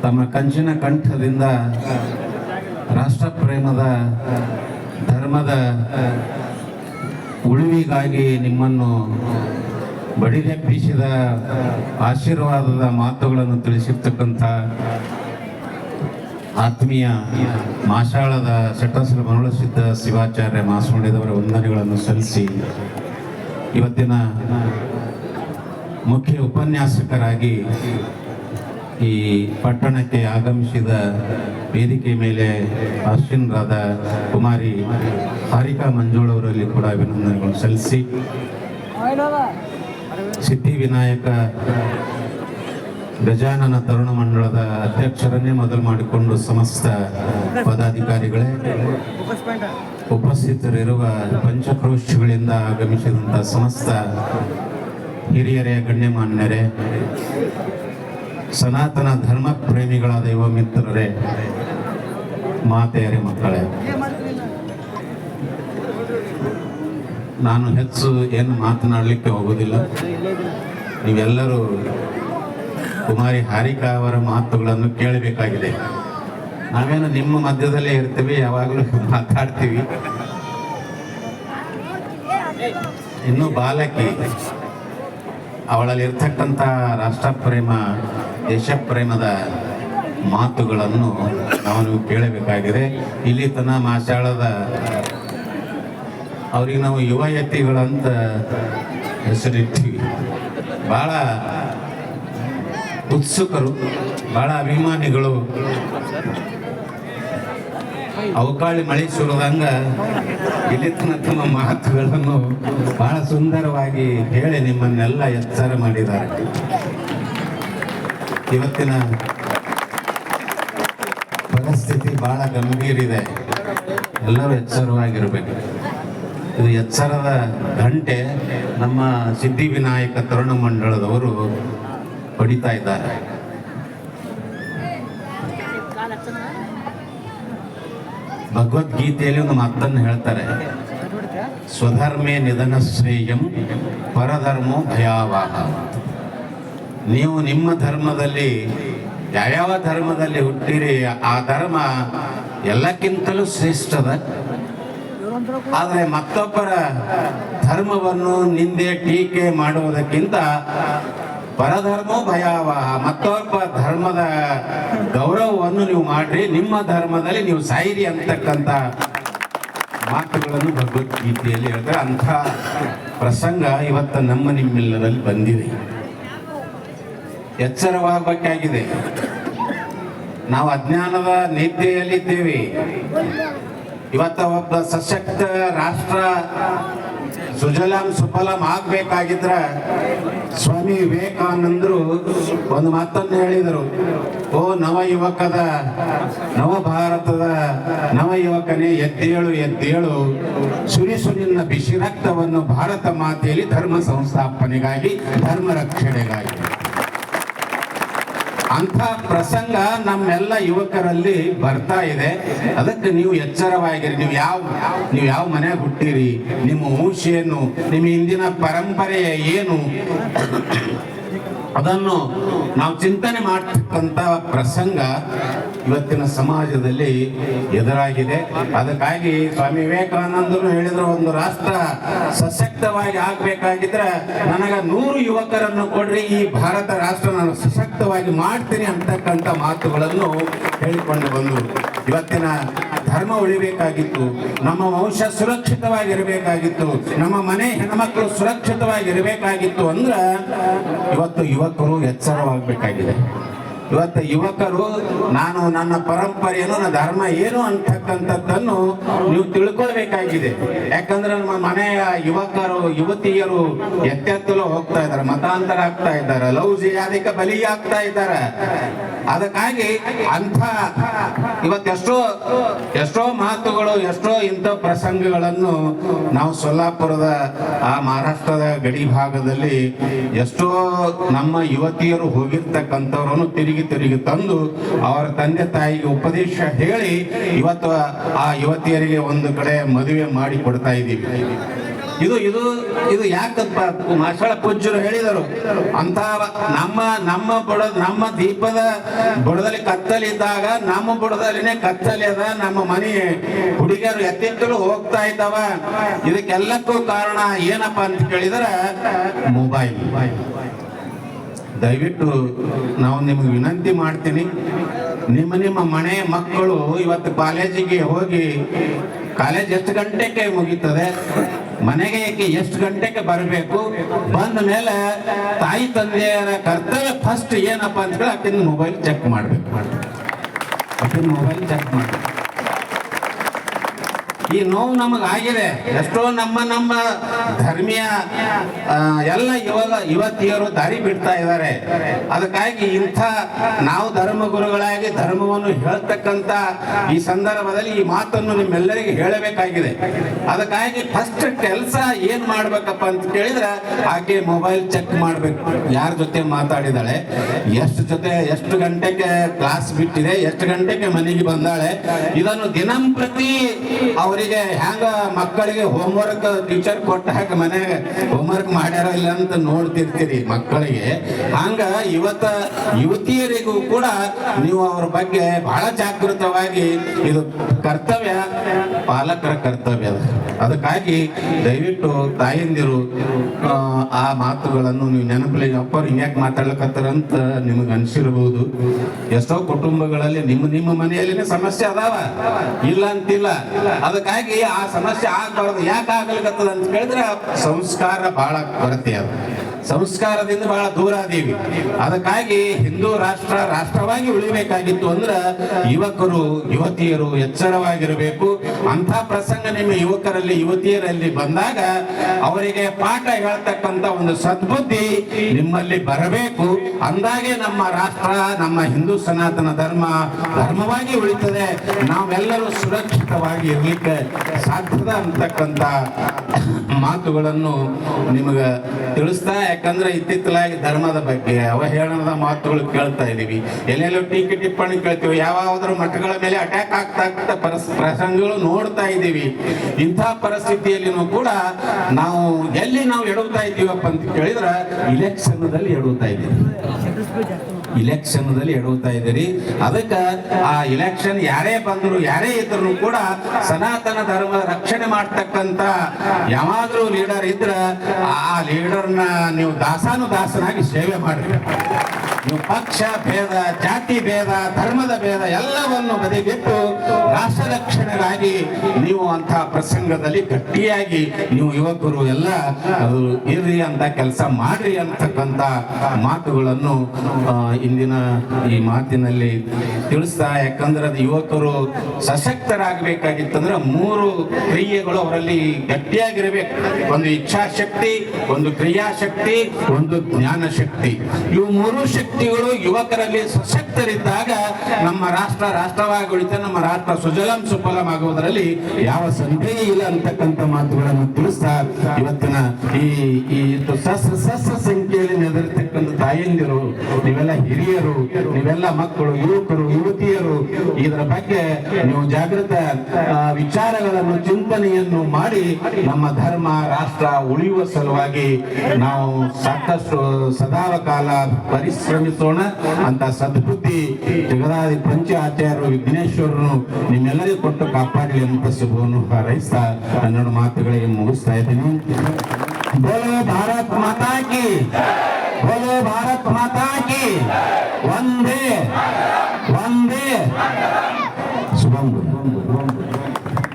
ತಮ್ಮ ಕಂಚಿನ ಕಂಠದಿಂದ ರಾಷ್ಟ್ರ ಪ್ರೇಮದ ಧರ್ಮದ ಉಳಿವಿಗಾಗಿ ನಿಮ್ಮನ್ನು ಬಡಿದೆಬ್ಬಿಸಿದ ಆಶೀರ್ವಾದದ ಮಾತುಗಳನ್ನು ತಿಳಿಸಿರ್ತಕ್ಕಂಥ ಆತ್ಮೀಯ ಮಾಷಾಳದ ಶಟಸ್ರ ಮರುಳಸಿದ್ದ ಶಿವಾಚಾರ್ಯ ಮಾಸುಂಡಿದವರ ವಂದನೆಗಳನ್ನು ಸಲ್ಲಿಸಿ ಇವತ್ತಿನ ಮುಖ್ಯ ಉಪನ್ಯಾಸಕರಾಗಿ ಈ ಪಟ್ಟಣಕ್ಕೆ ಆಗಮಿಸಿದ ವೇದಿಕೆ ಮೇಲೆ ಆಸೀನರಾದ ಕುಮಾರಿ ಹಾರಿಕಾ ಮಂಜುಳವರಲ್ಲಿ ಕೂಡ ಅಭಿನಂದನೆಗಳನ್ನು ಸಲ್ಲಿಸಿ ಸಿದ್ಧಿವಿನಾಯಕ ಗಜಾನನ ತರುಣ ಮಂಡಳದ ಅಧ್ಯಕ್ಷರನ್ನೇ ಮೊದಲು ಮಾಡಿಕೊಂಡು ಸಮಸ್ತ ಪದಾಧಿಕಾರಿಗಳೇ, ಉಪಸ್ಥಿತರಿರುವ ಪಂಚಕ್ರೋಶಿಗಳಿಂದ ಆಗಮಿಸಿದಂಥ ಸಮಸ್ತ ಹಿರಿಯರೇ, ಗಣ್ಯಮಾನ್ಯರೇ, ಸನಾತನ ಧರ್ಮ ಪ್ರೇಮಿಗಳಾದ ಯುವ ಮಿತ್ರರೇ, ಮಾತೆಯರೇ, ಮಕ್ಕಳೇ, ನಾನು ಹೆಚ್ಚು ಏನು ಮಾತನಾಡಲಿಕ್ಕೆ ಹೋಗೋದಿಲ್ಲ. ನೀವೆಲ್ಲರೂ ಕುಮಾರಿ ಹಾರಿಕಾ ಅವರ ಮಾತುಗಳನ್ನು ಕೇಳಬೇಕಾಗಿದೆ. ನಾವೇನು ನಿಮ್ಮ ಮಧ್ಯದಲ್ಲೇ ಇರ್ತೀವಿ, ಯಾವಾಗಲೂ ಮಾತಾಡ್ತೀವಿ. ಇನ್ನು ಬಾಲಕಿ, ಅವಳಲ್ಲಿರ್ತಕ್ಕಂಥ ರಾಷ್ಟ್ರ ಪ್ರೇಮ, ದೇಶ ಪ್ರೇಮದ ಮಾತುಗಳನ್ನು ನಾವು ಕೇಳಬೇಕಾಗಿದೆ. ಇಲ್ಲಿ ತನ ಮಾಷಾಳದ ಅವ್ರಿಗೆ ನಾವು ಯುವಯತಿಗಳಂತ ಹೆಸರಿರ್ತೀವಿ. ಭಾಳ ಉತ್ಸುಕರು, ಭಾಳ ಅಭಿಮಾನಿಗಳು. ಅವಕಾಳಿ ಮಳೆ ಸುರಿದಂಗ ಇಲ್ಲಿ ತಮ್ಮ ಮಾತುಗಳನ್ನು ಬಹಳ ಸುಂದರವಾಗಿ ಹೇಳಿ ನಿಮ್ಮನ್ನೆಲ್ಲ ಎಚ್ಚರ ಮಾಡಿದ್ದಾರೆ. ಇವತ್ತಿನ ಪರಿಸ್ಥಿತಿ ಬಹಳ ಗಂಭೀರ ಇದೆ, ಎಲ್ಲರೂ ಎಚ್ಚರವಾಗಿರ್ಬೇಕು. ಇದು ಎಚ್ಚರದ ಗಂಟೆ ನಮ್ಮ ಸಿದ್ಧಿವಿನಾಯಕ ತರುಣ ಮಂಡಳದವರು ಹೊಡಿತಾ ಇದ್ದಾರೆ. ಭಗವದ್ಗೀತೆಯಲ್ಲಿ ಒಂದು ಮಾತನ್ನು ಹೇಳ್ತಾರೆ, ಸ್ವಧರ್ಮೇ ನಿಧನ ಶ್ರೇಯಂ ಪರಧರ್ಮೋ ಭಯಾವಹ. ನೀವು ನಿಮ್ಮ ಧರ್ಮದಲ್ಲಿ ಯಾವ್ಯಾವ ಧರ್ಮದಲ್ಲಿ ಹುಟ್ಟಿರಿ ಆ ಧರ್ಮ ಎಲ್ಲಕ್ಕಿಂತಲೂ ಶ್ರೇಷ್ಠದ. ಆದರೆ ಮತ್ತೊಬ್ಬರ ಧರ್ಮವನ್ನು ನಿಂದೆ ಟೀಕೆ ಮಾಡುವುದಕ್ಕಿಂತ ಪರಧರ್ಮೋ ಭಯಾವಹ, ಮತ್ತೊಬ್ಬ ಧರ್ಮದ ಗೌರವವನ್ನು ನೀವು ಮಾಡ್ರಿ, ನಿಮ್ಮ ಧರ್ಮದಲ್ಲಿ ನೀವು ಸಾಯಿರಿ ಅಂತಕ್ಕಂಥ ಮಾತುಗಳನ್ನು ಭಗವದ್ಗೀತೆಯಲ್ಲಿ ಹೇಳ್ತಾರೆ. ಅಂಥ ಪ್ರಸಂಗ ಇವತ್ತು ನಿಮ್ಮೆಲ್ಲರಲ್ಲಿ ಬಂದಿದೆ. ಎಚ್ಚರವಾಗಬೇಕಾಗಿದೆ. ನಾವು ಅಜ್ಞಾನದ ನಿದ್ದೆಯಲ್ಲಿದ್ದೇವೆ. ಇವತ್ತ ಒಬ್ಬ ಸಶಕ್ತ ರಾಷ್ಟ್ರ ಸುಜಲಾಂ ಸುಫಲಂ ಆಗ್ಬೇಕಾಗಿದ್ರ ಸ್ವಾಮಿ ವಿವೇಕಾನಂದರು ಒಂದು ಮಾತನ್ನು ಹೇಳಿದರು. ಓ ನವ ಯುವಕದ, ನವ ಭಾರತದ ನವ ಯುವಕನೇ, ಎದ್ದೇಳು ಎದ್ದೇಳು, ಸುರಿಸು ನಿನ್ನ ಬಿಸಿ ರಕ್ತವನ್ನು ಭಾರತ ಮಾತೆಯಲ್ಲಿ ಧರ್ಮ ಸಂಸ್ಥಾಪನೆಗಾಗಿ, ಧರ್ಮ ರಕ್ಷಣೆಗಾಗಿ. ಅಂಥ ಪ್ರಸಂಗ ನಮ್ಮೆಲ್ಲ ಯುವಕರಲ್ಲಿ ಬರ್ತಾ ಇದೆ. ಅದಕ್ಕೆ ನೀವು ಎಚ್ಚರವಾಗಿರಿ. ನೀವು ಯಾವ ಮನೆಯಾಗ ಹುಟ್ಟಿರಿ, ನಿಮ್ಮ ವಂಶ ಏನು, ನಿಮ್ಮ ಹಿಂದಿನ ಪರಂಪರೆ ಏನು, ಅದನ್ನು ನಾವು ಚಿಂತನೆ ಮಾಡ್ತಕ್ಕಂಥ ಪ್ರಸಂಗ ಇವತ್ತಿನ ಸಮಾಜದಲ್ಲಿ ಎದುರಾಗಿದೆ. ಅದಕ್ಕಾಗಿ ಸ್ವಾಮಿ ವಿವೇಕಾನಂದರು ಹೇಳಿದ್ರು, ಒಂದು ರಾಷ್ಟ್ರ ಸಶಕ್ತವಾಗಿ ಆಗ್ಬೇಕಾಗಿದ್ರೆ ನನಗೆ 100 ಯುವಕರನ್ನು ಕೊಡ್ರಿ, ಈ ಭಾರತ ರಾಷ್ಟ್ರ ನಾನು ಸಶಕ್ತವಾಗಿ ಮಾಡ್ತೀನಿ ಅಂತಕ್ಕಂಥ ಮಾತುಗಳನ್ನು ಹೇಳಿಕೊಂಡು ಬಂದು ಇವತ್ತಿನ ಧರ್ಮ ಉಳಿಬೇಕಾಗಿತ್ತು, ನಮ್ಮ ವಂಶ ಸುರಕ್ಷಿತವಾಗಿರಬೇಕಾಗಿತ್ತು, ನಮ್ಮ ಮನೆ ಹೆಣ್ಮಕ್ಳು ಸುರಕ್ಷಿತವಾಗಿರಬೇಕಾಗಿತ್ತು ಅಂದ್ರೆ ಇವತ್ತು ಯುವಕರು ಎಚ್ಚರವಾಗಬೇಕಾಗಿದೆ. ಇವತ್ತು ಯುವಕರು ನಾನು ನನ್ನ ಪರಂಪರೆಯನ್ನು, ನನ್ನ ಧರ್ಮ ಏನು ಅಂತಕ್ಕಂಥದ್ದನ್ನು ನೀವು ತಿಳ್ಕೊಳ್ಬೇಕಾಗಿದೆ. ಯಾಕಂದ್ರೆ ನಮ್ಮ ಮನೆಯ ಯುವಕರು ಯುವತಿಯರು ಎತ್ತೆತ್ತಲು ಹೋಗ್ತಾ ಇದ್ದಾರೆ, ಮತಾಂತರ ಆಗ್ತಾ ಇದ್ದಾರೆ, ಲವ್ ಜಿಹಾದಿಗೆ ಬಲಿಯಾಗ್ತಾ ಇದ್ದಾರೆ. ಅದಕ್ಕಾಗಿ ಅಂಥ ಎಷ್ಟೋ ಮಾತುಗಳು, ಎಷ್ಟೋ ಇಂಥ ಪ್ರಸಂಗಗಳನ್ನು ನಾವು ಸೊಲ್ಲಾಪುರದ ಆ ಮಹಾರಾಷ್ಟ್ರದ ಗಡಿ ಭಾಗದಲ್ಲಿ ಎಷ್ಟೋ ನಮ್ಮ ಯುವತಿಯರು ಹೋಗಿರ್ತಕ್ಕಂಥವ್ರನ್ನು ತಿರುಗಿ ತಂದು ಅವರ ತಂದೆ ತಾಯಿಗೆ ಉಪದೇಶ ಹೇಳಿ ಇವತ್ತು ಆ ಯುವತಿಯರಿಗೆ ಒಂದು ಕಡೆ ಮದುವೆ ಮಾಡಿ ಕೊಡ್ತಾ ಇದ್ದೀವಿ. ಇದು ಇದು ಇದು ಯಾಕಪ್ಪ ಮಾರ್ಷಾಳ ಪೂಜ್ಯರು ಹೇಳಿದರು ಅಂತ ನಮ್ಮ ದೀಪದ ಬುಡದಲ್ಲಿ ಕತ್ತಲಿದ್ದಾಗ ನಮ್ಮ ಬುಡದಲ್ಲಿನೇ ಕತ್ತಲಿ ಅದ, ನಮ್ಮ ಮನೆ ಹುಡುಗಿಯರು ಎತ್ತಿತ್ತಲು ಹೋಗ್ತಾ ಇದ್ದಾವ. ಇದಕ್ಕೆಲ್ಲಕ್ಕೂ ಕಾರಣ ಏನಪ್ಪಾ ಅಂತ ಕೇಳಿದ್ರೆ ಮೊಬೈಲ್. ದಯವಿಟ್ಟು ನಾವು ನಿಮಗೆ ವಿನಂತಿ ಮಾಡ್ತೀನಿ, ನಿಮ್ಮ ಮನೆ ಮಕ್ಕಳು ಇವತ್ತು ಕಾಲೇಜಿಗೆ ಹೋಗಿ ಕಾಲೇಜ್ ಎಷ್ಟು ಗಂಟೆಗೆ ಮುಗೀತದೆ, ಮನೆಗೆ ಎಷ್ಟು ಗಂಟೆಗೆ ಬರಬೇಕು, ಬಂದ ಮೇಲೆ ತಾಯಿ ತಂದೆಯರ ಕರ್ತವ್ಯ ಫಸ್ಟ್ ಏನಪ್ಪಾ ಅಂತ ಹೇಳಿ ಆಕಿನ ಮೊಬೈಲ್ ಚೆಕ್ ಮಾಡ್ಬೇಕು. ಮೊಬೈಲ್ ಚೆಕ್ ಮಾಡ್ಬೇಕು. ಈ ನೋವು ನಮಗಾಗಿದೆ. ಎಷ್ಟೋ ನಮ್ಮ ಧರ್ಮೀಯ ಎಲ್ಲ ಯುವತಿಯರು ದಾರಿ ಬಿಡ್ತಾ ಇದ್ದಾರೆ. ಅದಕ್ಕಾಗಿ ಇಂಥ ನಾವು ಧರ್ಮಗುರುಗಳಾಗಿ ಧರ್ಮವನ್ನು ಹೇಳ್ತಕ್ಕಂಥ ಈ ಸಂದರ್ಭದಲ್ಲಿ ಈ ಮಾತನ್ನು ನಿಮ್ಮೆಲ್ಲರಿಗೆ ಹೇಳಬೇಕಾಗಿದೆ. ಅದಕ್ಕಾಗಿ ಫಸ್ಟ್ ಕೆಲಸ ಏನ್ ಮಾಡ್ಬೇಕಪ್ಪ ಅಂತ ಕೇಳಿದ್ರೆ ಆಕೆ ಮೊಬೈಲ್ ಚೆಕ್ ಮಾಡ್ಬೇಕು. ಯಾರ ಜೊತೆ ಮಾತಾಡಿದಾಳೆ, ಎಷ್ಟು ಗಂಟೆಗೆ ಕ್ಲಾಸ್ ಬಿಟ್ಟಿದೆ, ಎಷ್ಟು ಗಂಟೆಗೆ ಮನೆಗೆ ಬಂದಾಳೆ, ಇದನ್ನು ದಿನಂಪ್ರತಿ ಅವರಿಗೆ ಹ್ಯಾಂಗ ಮಕ್ಕಳಿಗೆ ಹೋಮ್ವರ್ಕ್ ಟೀಚರ್ ಕೊಟ್ಟ ಹಾಗೆ ಮನೆಗೆ ಹೋಮ್ವರ್ಕ್ ಮಾಡ್ಯಾರ ಇಲ್ಲ ಅಂತ ನೋಡ್ತಿರ್ತೀರಿ ಮಕ್ಕಳಿಗೆ. ಹಂಗ ಯುವತಿಯರಿಗೂ ಕೂಡ ನೀವು ಅವ್ರ ಬಗ್ಗೆ ಬಹಳ ಜಾಗೃತವಾಗಿ, ಇದು ಕರ್ತವ್ಯ, ಪಾಲಕರ ಕರ್ತವ್ಯ. ಅದಕ್ಕಾಗಿ ದಯವಿಟ್ಟು ತಾಯಂದಿರು ಆ ಮಾತುಗಳನ್ನು ನೀವು ನೆನಪಲ್ಲಿ ಅಪ್ಪರು ಹಿಂಗ್ಯಾಕೆ ಮಾತಾಡ್ಲಕತ್ತಾರಂತ ನಿಮಗೆ ಅನ್ಸಿರ್ಬೋದು. ಎಷ್ಟೋ ಕುಟುಂಬಗಳಲ್ಲಿ ನಿಮ್ಮ ಮನೆಯಲ್ಲಿನೇ ಸಮಸ್ಯೆ ಅದಾವ, ಇಲ್ಲ ಅಂತಿಲ್ಲ. ಅದಕ್ಕಾಗಿ ಆ ಸಮಸ್ಯೆ ಆಗಬಾರ್ದು. ಯಾಕೆ ಆಗ್ಲಿಕ್ಕತ್ತದ ಅಂತ ಕೇಳಿದ್ರೆ ಸಂಸ್ಕಾರ ಬಹಳ ಕೊರತೆ ಅದ, ಸಂಸ್ಕಾರದಿಂದ ಬಹಳ ದೂರ ಅದೀವಿ. ಅದಕ್ಕಾಗಿ ಹಿಂದೂ ರಾಷ್ಟ್ರವಾಗಿ ಉಳಿಬೇಕಾಗಿತ್ತು ಅಂದ್ರೆ ಯುವಕರು ಯುವತಿಯರು ಎಚ್ಚರವಾಗಿರಬೇಕು. ಅಂತ ಪ್ರಸಂಗ ನಿಮ್ಮ ಯುವಕರಲ್ಲಿ ಯುವತಿಯರಲ್ಲಿ ಬಂದಾಗ ಅವರಿಗೆ ಪಾಠ ಹೇಳ್ತಕ್ಕಂಥ ಒಂದು ಸದ್ಬುದ್ಧಿ ನಿಮ್ಮಲ್ಲಿ ಬರಬೇಕು. ಅಂದಾಗೆ ನಮ್ಮ ರಾಷ್ಟ್ರ, ನಮ್ಮ ಹಿಂದೂ ಸನಾತನ ಧರ್ಮವಾಗಿ ಉಳಿತದೆ. ನಾವೆಲ್ಲರೂ ಸುರಕ್ಷಿತವಾಗಿ ಇರ್ಲಿಕ್ಕೆ ಸಾಧ್ಯದ ಅಂತಕ್ಕಂಥ ಮಾತುಗಳನ್ನು ನಿಮಗೆ ತಿಳಿಸ್ತಾ, ಯಾಕಂದ್ರೆ ಇತ್ತಿತ್ತಲಾಗಿ ಧರ್ಮದ ಬಗ್ಗೆ ಅವಹೇಳನದ ಮಾತುಗಳು ಕೇಳ್ತಾ ಇದೀವಿ, ಎಲ್ಲೆಲ್ಲೋ ಟೀಕೆ ಟಿಪ್ಪಣಿ ಕೇಳ್ತೀವಿ, ಯಾವ್ದಾದ್ರು ಮಠಗಳ ಮೇಲೆ ಅಟ್ಯಾಕ್ ಆಗ್ತಾ ಪ್ರಸಂಗಗಳು ನೋಡ್ತಾ ಇದ್ದೀವಿ. ಇಂಥ ಪರಿಸ್ಥಿತಿಯಲ್ಲಿನೂ ಕೂಡ ನಾವು ಎಡುತ್ತಾ ಇದ್ದೀವಪ್ಪ ಅಂತ ಕೇಳಿದ್ರೆ ಇಲೆಕ್ಷನ್ದಲ್ಲಿ ಎಡುತ್ತಾ ಇದ್ದೀವಿ. ಎಡುತ್ತಾ ಇದ್ದೀರಿ. ಅದಕ್ಕೆ ಆ ಇಲೆಕ್ಷನ್ ಯಾರೇ ಬಂದ್ರು ಯಾರೇ ಇದ್ರು ಕೂಡ ಸನಾತನ ಧರ್ಮದ ರಕ್ಷಣೆ ಮಾಡ್ತಕ್ಕಂಥ ಯಾವಾದ್ರೂ ಲೀಡರ್ ಇದ್ರ ಆ ಲೀಡರ್ನ ನೀವು ದಾಸನಾಗಿ ಸೇವೆ ಮಾಡ್ರಿ. ನೀವು ಪಕ್ಷ ಭೇದ, ಜಾತಿ ಭೇದ, ಧರ್ಮದ ಭೇದ ಎಲ್ಲವನ್ನು ಬದಿಗಿಟ್ಟು ರಾಷ್ಟ್ರ ರಕ್ಷಣೆಗಾಗಿ ನೀವು ಅಂತ ಪ್ರಸಂಗದಲ್ಲಿ ಗಟ್ಟಿಯಾಗಿ ನೀವು ಯುವಕರು ಎಲ್ಲ ಅದು ಇರ್ರಿ ಅಂತ ಕೆಲಸ ಮಾಡ್ರಿ ಅಂತಕ್ಕಂಥ ಮಾತುಗಳನ್ನು ಇಂದಿನ ಈ ಮಾತಿನಲ್ಲಿ ತಿಳಿಸ್ತಾ, ಯಾಕಂದ್ರೆ ಅದು ಯುವಕರು ಸಶಕ್ತರಾಗಬೇಕಾಗಿತ್ತಂದ್ರೆ 3 ಕ್ರಿಯೆಗಳು ಅವರಲ್ಲಿ ಗಟ್ಟಿಯಾಗಿರ್ಬೇಕು. ಒಂದು ಇಚ್ಛಾಶಕ್ತಿ, ಒಂದು ಕ್ರಿಯಾಶಕ್ತಿ, ಒಂದು ಜ್ಞಾನ ಶಕ್ತಿ. ಇವು 3 ಶಕ್ತಿಗಳು ಯುವಕರಲ್ಲಿ ಸಶಕ್ತರಿದ್ದಾಗ ನಮ್ಮ ರಾಷ್ಟ್ರವಾಗಿ ಉಳಿತ ನಮ್ಮ ರಾಷ್ಟ್ರ ಸುಜಲಂ ಸುಫಲಂ ಆಗುವುದರಲ್ಲಿ ಯಾವ ಸಂದೇಹ ಇಲ್ಲ ಅಂತಕ್ಕಂಥ ಮಾತುಗಳನ್ನು ತಿಳಿಸ್ತಾ, ಇವತ್ತಿನ ಈ ಸಹಸ್ರ ಸಂಖ್ಯೆಯಲ್ಲಿ ನೆದರಿರ್ತಕ್ಕಂಥ ತಾಯಂದಿರು, ನೀವೆಲ್ಲ ಹಿರಿಯರು, ನೀವೆಲ್ಲ ಮಕ್ಕಳು, ಯುವಕರು, ಯುವತಿಯರು, ಇದರ ಬಗ್ಗೆ ನೀವು ಜಾಗೃತ ವಿಚಾರಗಳನ್ನು ಚಿಂತನೆಯನ್ನು ಮಾಡಿ ನಮ್ಮ ಧರ್ಮ ರಾಷ್ಟ್ರ ಉಳಿಯುವ ಸಲುವಾಗಿ ನಾವು ಸಾಕಷ್ಟು ಸದಾಕಾಲ ಪರಿಶ್ರಮಿಸೋಣ ಅಂತ ಸದ್ಬುದ್ಧಿ ಜಗದಾದಿ ಪಂಚ ಆಚಾರ್ಯರು ವಿಘ್ನೇಶ್ವರನು ನಿಮ್ಮೆಲ್ಲರಿಗೂ ಕೊಟ್ಟು ಕಾಪಾಡಲಿ ಅಂತ ಶುಭವನ್ನು ಹಾರೈಸ್ತಾ ಕನ್ನಡ ಮಾತುಗಳಿಗೆ ಮುಗಿಸ್ತಾ ಇದ್ದೀನಿ. ಬೋಲೋ ಭಾರತ್ ಮಾತಾ ಕಿ, ಬೋಲೋ ಭಾರತ್ ಮಾತಾ ಕಿ, ವಂದೇ ವಂದೇ ಶುಭಂ.